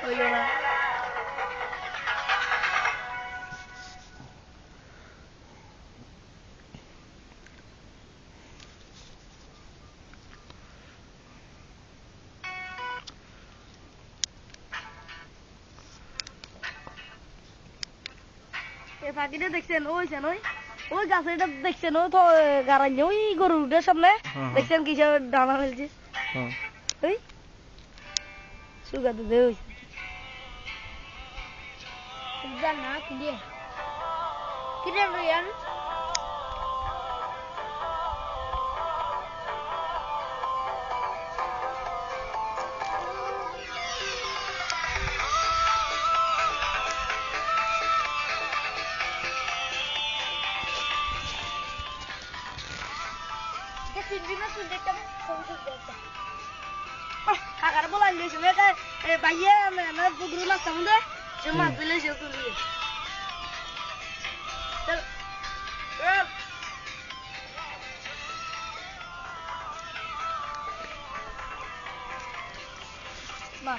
হইলো না এই পাখিটা দেখছেন ওইছেন ওই গাছটা দেখছেন ও তো গারাইছে ওই গরুটার সামনে দেখছেন কিসের ডানা ফেলছে ওই সুগাতে দেয় জানা কিলিয়ে কিলিয়ে রিয়ান কাকার বলা নিয়েছে বাইয়ে আমার পুকুরে মাছ আমাদের সে মাছ দিলে সে তুলিয়ে মা